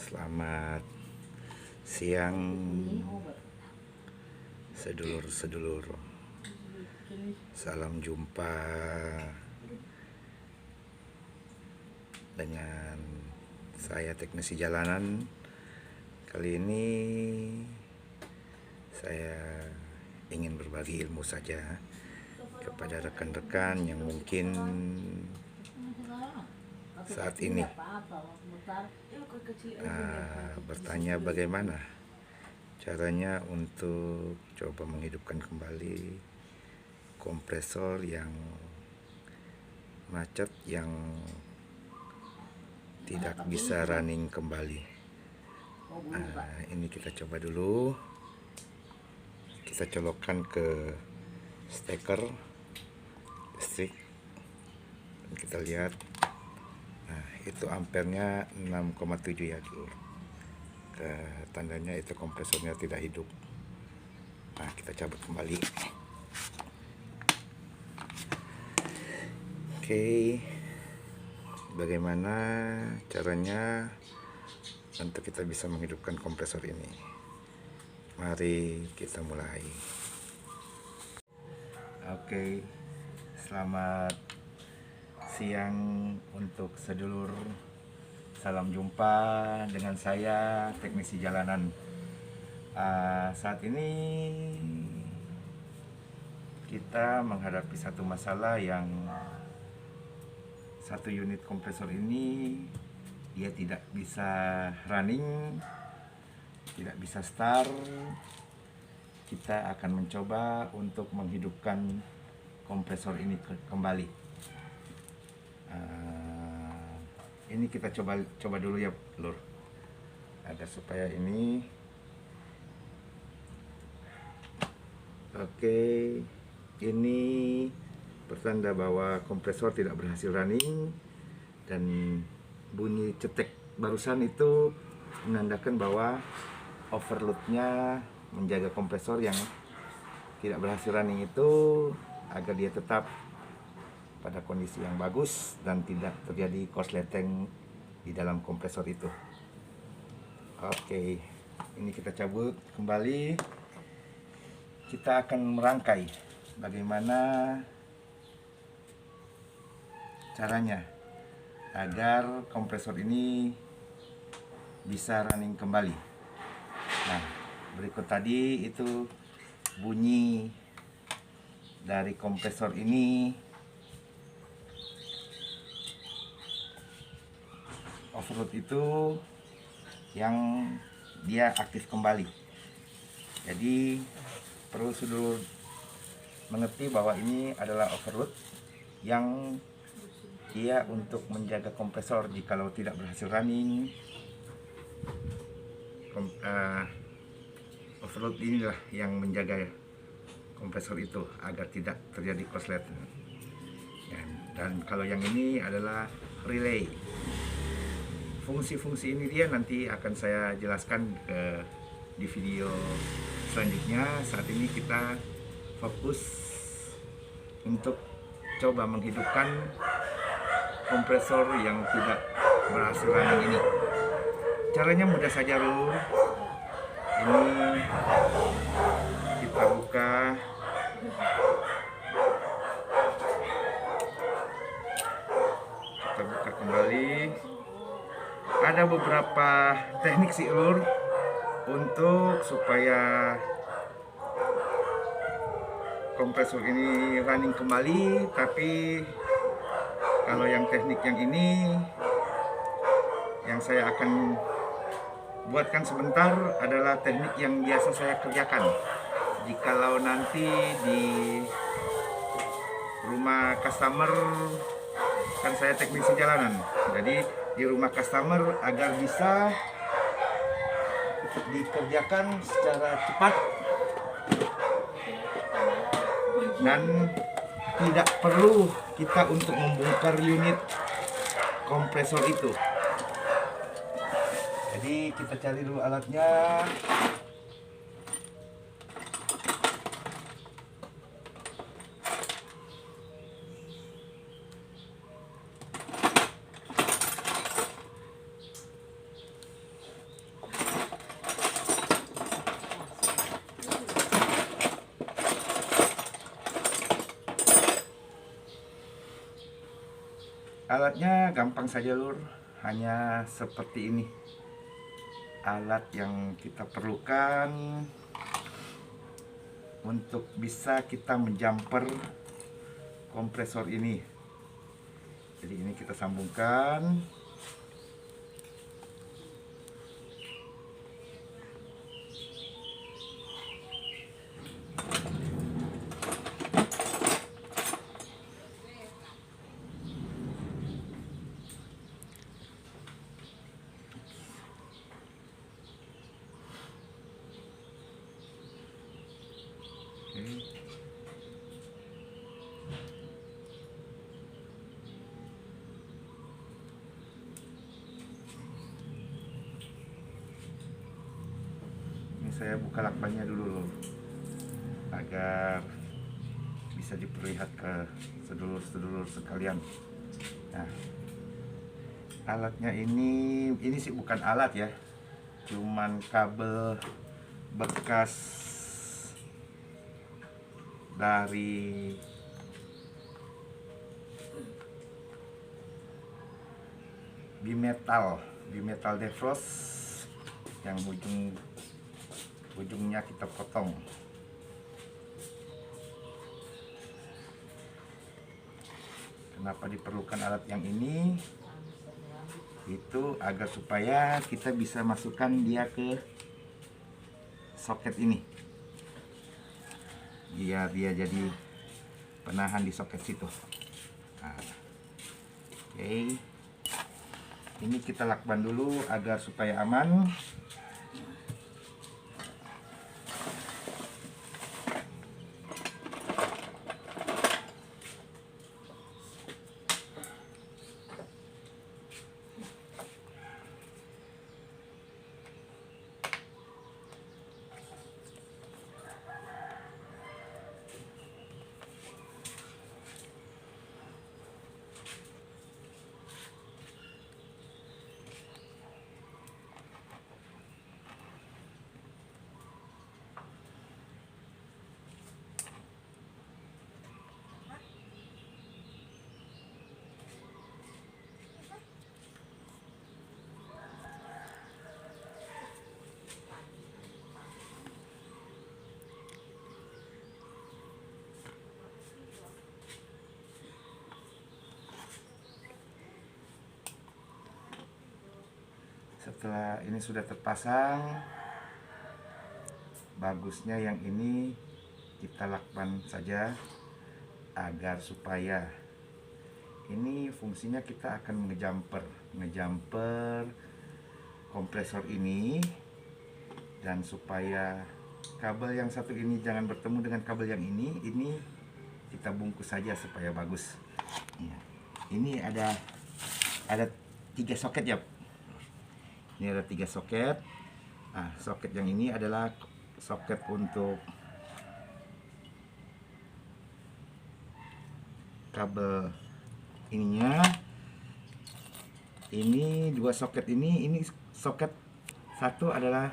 Selamat siang sedulur-sedulur. Salam jumpa dengan saya teknisi jalanan. Kali ini saya ingin berbagi ilmu saja kepada rekan-rekan yang mungkin saat ini bertanya bagaimana caranya untuk coba menghidupkan kembali kompresor yang macet, yang tidak bisa running kembali. Ini kita coba dulu, kita colokkan ke steker listrik dan kita lihat. Itu ampernya 6,7 ya dulu. Tandanya itu kompresornya tidak hidup. Kita cabut kembali. Oke, bagaimana caranya untuk kita bisa menghidupkan kompresor ini? Mari kita mulai. Oke, selamat siang untuk sedulur. Salam jumpa dengan saya teknisi jalanan. Saat ini kita menghadapi satu masalah yang satu unit kompresor ini dia tidak bisa running, tidak bisa start. Kita akan mencoba untuk menghidupkan kompresor ini kembali. Ini kita coba dulu ya, lur, agar supaya ini oke. Ini pertanda bahwa kompresor tidak berhasil running, dan bunyi cetek barusan itu menandakan bahwa overloadnya menjaga kompresor yang tidak berhasil running itu agar dia tetap pada kondisi yang bagus dan tidak terjadi korsleting di dalam kompresor itu. Oke, ini kita cabut kembali. Kita akan merangkai bagaimana caranya agar kompresor ini bisa running kembali. Berikut tadi itu bunyi dari kompresor ini. Overload itu yang dia aktif kembali. Jadi perlu sedulur mengerti bahwa ini adalah overload yang dia untuk menjaga kompresor jikalau tidak berhasil running. Overload inilah yang menjaga kompresor itu agar tidak terjadi korsleting. Dan kalau yang ini adalah relay. Fungsi-fungsi ini dia nanti akan saya jelaskan di video selanjutnya. Saat ini kita fokus untuk coba menghidupkan kompresor yang tidak berhasil running ini. Caranya mudah saja, lur. Ini kita buka. Kita buka kembali. Ada beberapa teknik sih, lur, untuk supaya kompresor ini running kembali. Tapi kalau yang teknik yang ini yang saya akan buatkan sebentar adalah teknik yang biasa saya kerjakan jikalau nanti di rumah customer. Kan saya teknisi jalanan, jadi di rumah customer agar bisa dikerjakan secara cepat dan tidak perlu kita untuk membongkar unit kompresor itu. Jadi kita cari dulu alatnya. Alatnya gampang saja lur, hanya seperti ini alat yang kita perlukan untuk bisa kita menjumper kompresor ini. Jadi ini kita sambungkan. Ini saya buka lakbannya dulu loh, agar bisa diperlihat ke sedulur-sedulur sekalian. Nah, alatnya ini sih bukan alat ya, cuman kabel bekas dari bimetal defrost yang ujungnya kita potong. Kenapa diperlukan alat yang ini? Itu agar supaya kita bisa masukkan dia ke soket ini, biar dia jadi penahan di soket situ. Nah, oke, ini kita lakban dulu agar supaya aman. Setelah ini sudah terpasang, bagusnya yang ini kita lakban saja agar supaya ini fungsinya kita akan ngejumper kompresor ini, dan supaya kabel yang satu ini jangan bertemu dengan kabel yang ini kita bungkus saja supaya bagus. Ya. Ini ada 3 soket ya. Ini ada 3 soket. Nah, soket yang ini adalah soket untuk kabel ininya. Ini 2 soket ini soket satu adalah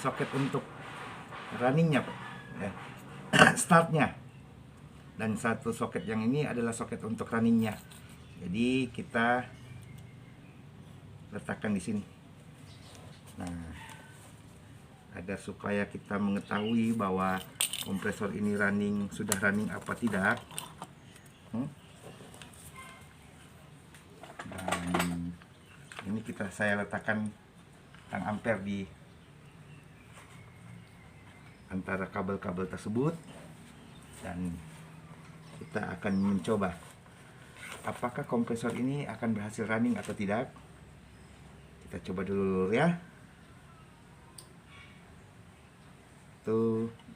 soket untuk runningnya, ya, startnya, dan satu soket yang ini adalah soket untuk runningnya. Jadi kita letakkan di sini. Nah, agar supaya kita mengetahui bahwa kompresor ini sudah running apa tidak. Dan ini saya letakkan tang ampere di antara kabel-kabel tersebut, dan kita akan mencoba apakah kompresor ini akan berhasil running atau tidak. Kita coba dulu ya. 1,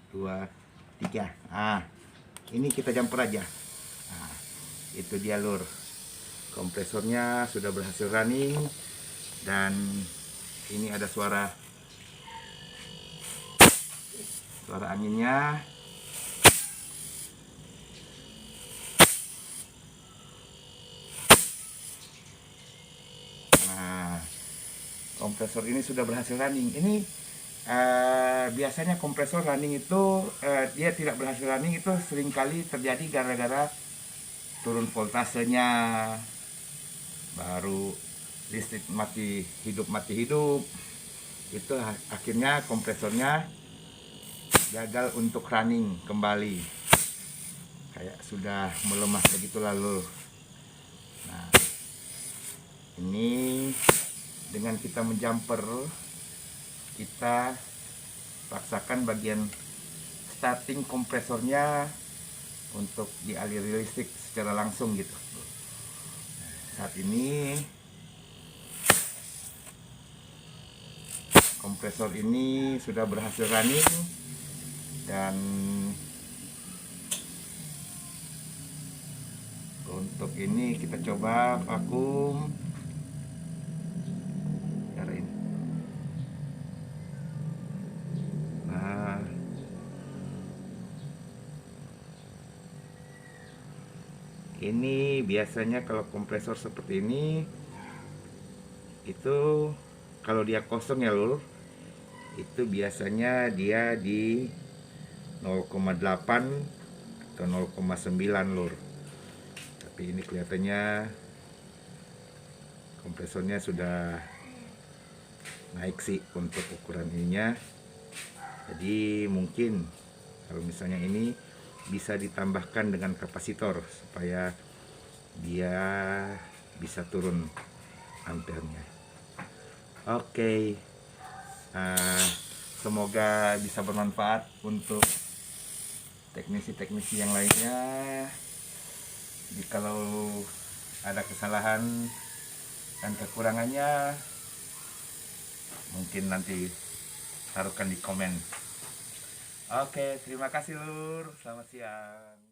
2, 3. Nah, ini kita jumper aja. Nah, itu dia lur, kompresornya sudah berhasil running, dan ini ada suara anginnya. Nah, kompresor ini sudah berhasil running. Ini biasanya kompresor running itu dia tidak berhasil running itu seringkali terjadi gara-gara turun voltasenya, baru listrik mati hidup, itu akhirnya kompresornya gagal untuk running kembali, kayak sudah melemah begitu lalu. Nah, ini dengan kita menjumper, kita paksakan bagian starting kompresornya untuk dialiri listrik secara langsung gitu. Saat ini kompresor ini sudah berhasil running, dan untuk ini kita coba vakum. Nah, ini biasanya kalau kompresor seperti ini itu kalau dia kosong ya lur, itu biasanya dia di 0,8 atau 0,9 lur. Tapi ini kelihatannya kompresornya sudah naik sih untuk ukuran ininya. Jadi mungkin kalau misalnya ini bisa ditambahkan dengan kapasitor supaya dia bisa turun ampernya. Oke, semoga bisa bermanfaat untuk teknisi-teknisi yang lainnya. Jikalau ada kesalahan dan kekurangannya, mungkin nanti taruhkan di komen. Oke, terima kasih lur. Selamat siang.